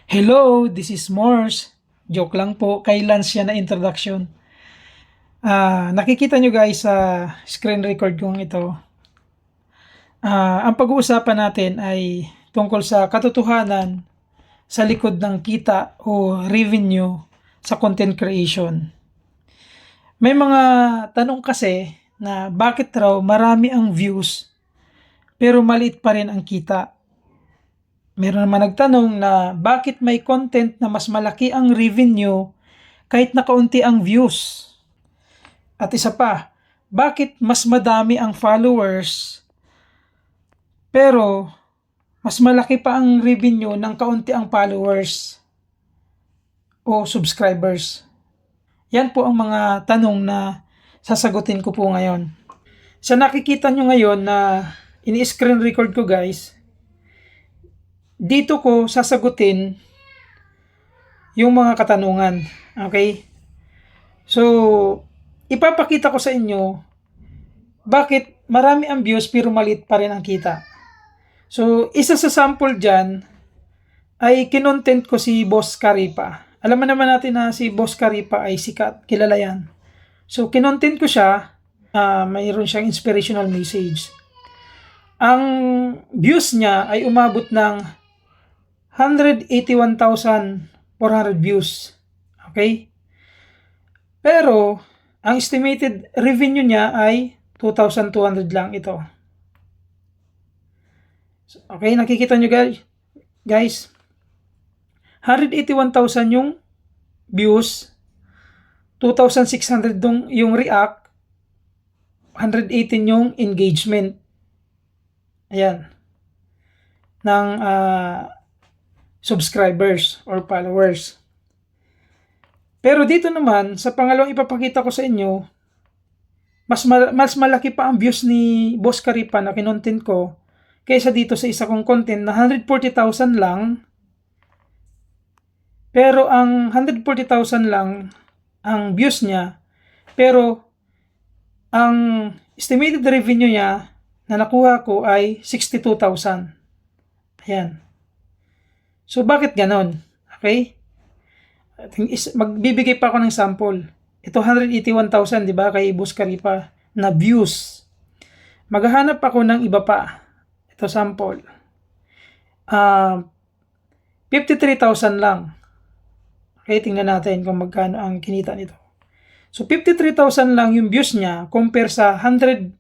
Hello, this is Morse. Joke lang po, kay Lance yan na introduction. Nakikita nyo guys sa screen record kong ito. Ang pag-uusapan natin ay tungkol sa katotohanan sa likod ng kita o revenue sa content creation. May mga tanong kasi na bakit raw marami ang views pero maliit pa rin ang kita. Meron naman nagtanong na bakit may content na mas malaki ang revenue kahit na kaunti ang views. At isa pa, bakit mas madami ang followers pero mas malaki pa ang revenue ng kaunti ang followers o subscribers. Yan po ang mga tanong na sasagutin ko po ngayon. Sa nakikita nyo ngayon na ini-screen record ko guys, dito ko sasagutin yung mga katanungan. Okay? So, ipapakita ko sa inyo bakit marami ang views pero maliit pa rin ang kita. So, isa sa sample dyan ay kinontent ko si Boss Karipa. Alam naman natin na si Boss Karipa ay sikat, kilala yan. So, kinontent ko siya, mayroon siyang inspirational message. Ang views niya ay umabot ng 181,400 views. Okay? Pero, ang estimated revenue niya ay 2,200 lang ito. Okay, nakikita nyo guys. 181,000 yung views, 2,600 yung react, 118 yung engagement. Ayan. Ng subscribers or followers. Pero dito naman, sa pangalawang ipapakita ko sa inyo, mas malaki pa ang views ni Boss Karipa na kinontent ko kaysa dito sa isa kong content na 140,000 lang. Pero ang 140,000 lang ang views niya, pero ang estimated revenue niya na nakuha ko ay 62,000. Ayan. So, bakit ganon? Okay? Magbibigay pa ako ng sample. Ito 181,000, di ba, kay Boss Karipa na views. Maghahanap ako ng iba pa. Ito sample. 53,000 lang. Okay, tingnan natin kung magkano ang kinita nito. So, 53,000 lang yung views niya compare sa 180,000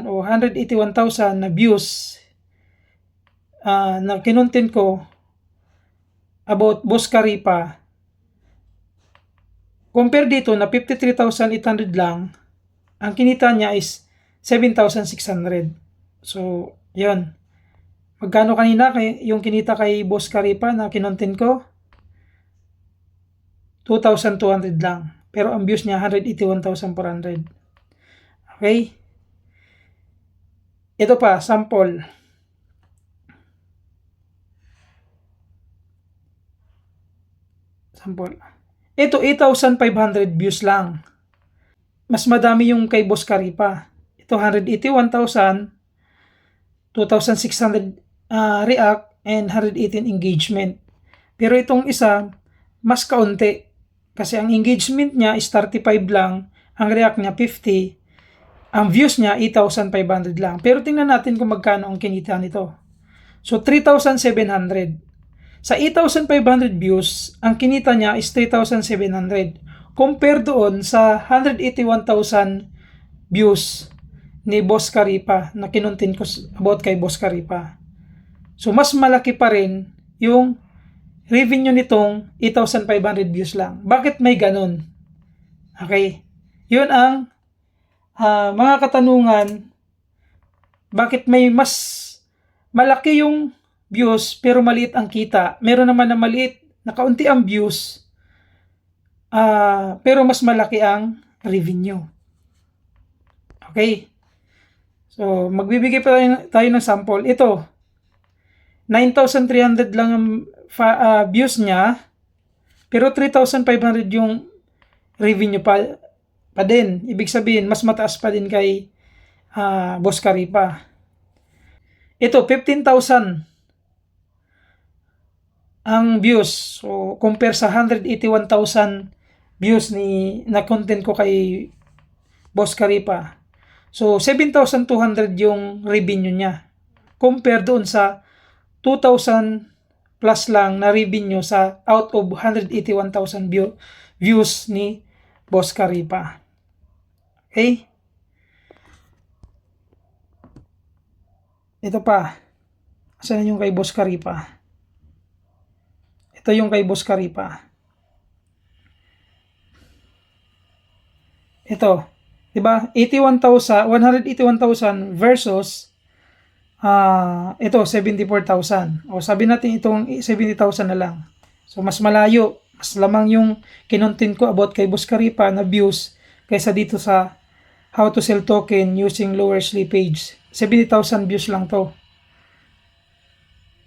o 181,000 na views na kinontent ko about Boss Karipa. Compare dito na 53,800 lang, ang kinita niya is 7,600. So, yun. Magkano kanina yung kinita kay Boss Karipa na kinontent ko? 2,200 lang. Pero ang views niya 181,400. Okay? Ito pa, sample. Ito 8,500 views lang. Mas madami yung kay Boss Karipa. Ito 181,000, 2,600 react, and 118 engagement. Pero itong isa, mas kaunti. Kasi ang engagement niya is 35 lang, ang react niya 50, ang views niya 8,500 lang. Pero tingnan natin kung magkano ang kinita nito. So 3,700. Sa 8,500 views, ang kinita niya is 3,700. Compare doon sa 181,000 views ni Boss Karipa na kinontent ko about kay Boss Karipa. So, mas malaki pa rin yung revenue nitong 8,500 views lang. Bakit may ganun? Okay. Yun ang mga katanungan. Bakit may mas malaki yung views pero maliit ang kita? Meron naman na maliit na kaunti ang views pero mas malaki ang revenue. Okay? So, magbibigay pa tayo ng sample. Ito, 9,300 lang ang views niya pero 3,500 yung revenue pa din. Ibig sabihin, mas mataas pa din kay Boss Karipa. Ito, 15,000 ang views. So, compare sa 181,000 views na content ko kay Boss Karipa. So, 7,200 yung revenue niya. Compare doon sa 2,000 plus lang na revenue sa out of 181,000 views ni Boss Karipa. Okay? Ito pa. Saan yung kay Boss Karipa? Ito yung kay Boss Karipa. Ito, 'di ba? 181,000 versus ito 74,000. O sabi natin itong 70,000 na lang. So mas malayo, mas lamang yung kinontent ko about kay Boss Karipa na views kaysa dito sa how to sell token using lower slippage. 70,000 views lang to.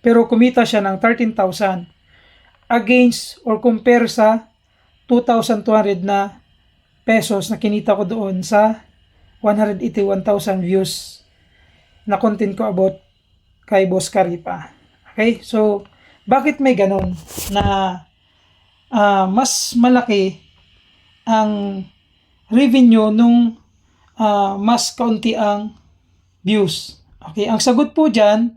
Pero kumita siya ng 13,000 against or compare sa 2,200 na pesos na kinita ko doon sa 181,000 views na content ko about kay Boss Karipa. Okay? So, bakit may ganon na mas malaki ang revenue nung mas kaunti ang views? Okay? Ang sagot po dyan,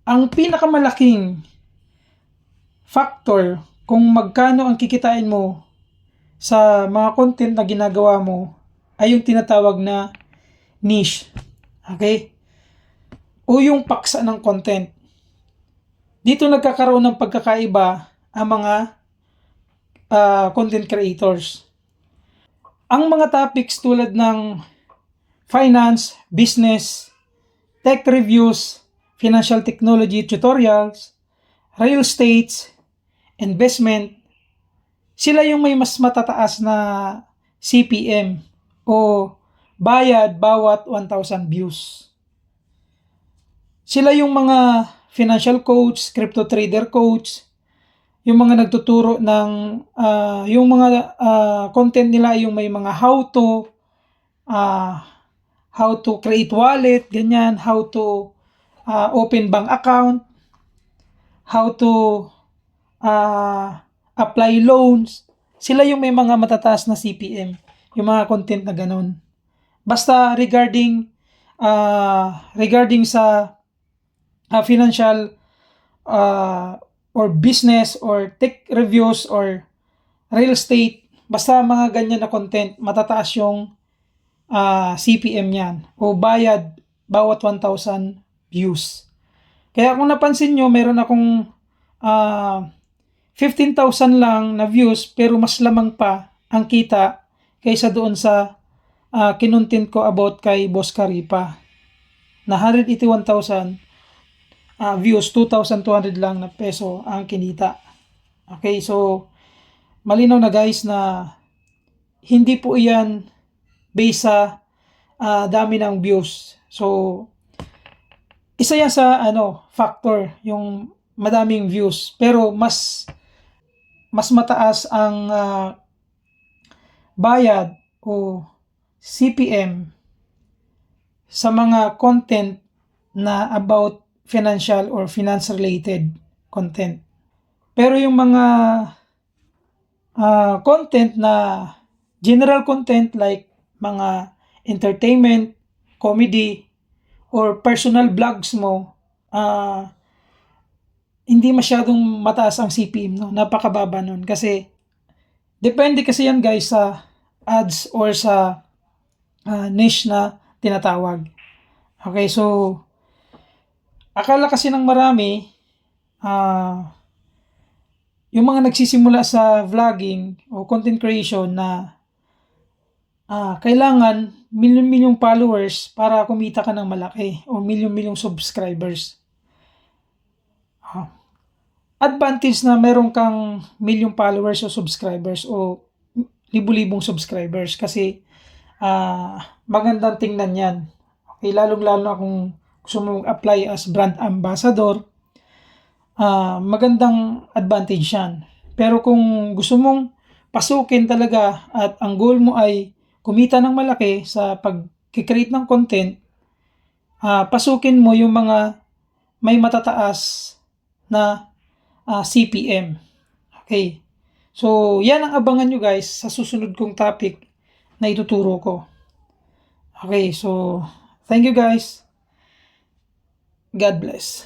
ang pinakamalaking factor kung magkano ang kikitain mo sa mga content na ginagawa mo ay yung tinatawag na niche. Okay? O yung paksa ng content. Dito nagkakaroon ng pagkakaiba ang mga content creators. Ang mga topics tulad ng finance, business, tech reviews, financial technology tutorials, real estate, investment, sila yung may mas matataas na CPM o bayad bawat 1,000 views. Sila yung mga financial coach, crypto trader coach, yung mga nagtuturo ng yung mga content nila yung may mga how to create wallet, ganyan, how to open bank account, how to apply loans. Sila yung may mga matataas na CPM, yung mga content na ganun. Basta regarding sa financial or business or tech reviews or real estate, basta mga ganyan na content, matataas yung CPM niyan o bayad bawat 1,000 views. Kaya kung napansin nyo, meron akong 15,000 lang na views pero mas lamang pa ang kita kaysa doon sa kinontent ko about kay Boss Karipa na 181,000 views, 2,200 lang na peso ang kinita. Okay, so malinaw na guys na hindi po iyan based sa dami ng views. So isa yan sa factor yung madaming views pero mas mataas ang bayad o CPM sa mga content na about financial or finance related content. Pero yung mga content na general content like mga entertainment, comedy, or personal vlogs mo, hindi masyadong mataas ang CPM, no? Napakababa nun. Kasi, depende kasi yan guys sa ads or sa niche na tinatawag. Okay, so, akala kasi ng marami, yung mga nagsisimula sa vlogging o content creation na kailangan milyon-milyong followers para kumita ka ng malaki o milyon-milyong subscribers. Advantage na meron kang milyong followers o subscribers o libu-libong subscribers kasi magandang tingnan yan. Okay, lalong-lalo na kung gusto mong apply as brand ambassador, magandang advantage yan. Pero kung gusto mong pasukin talaga at ang goal mo ay kumita ng malaki sa pag-create ng content, pasukin mo yung mga may matataas na CPM. Okay. So, yan ang abangan nyo guys sa susunod kong topic na ituturo ko. Okay, so thank you guys. God bless.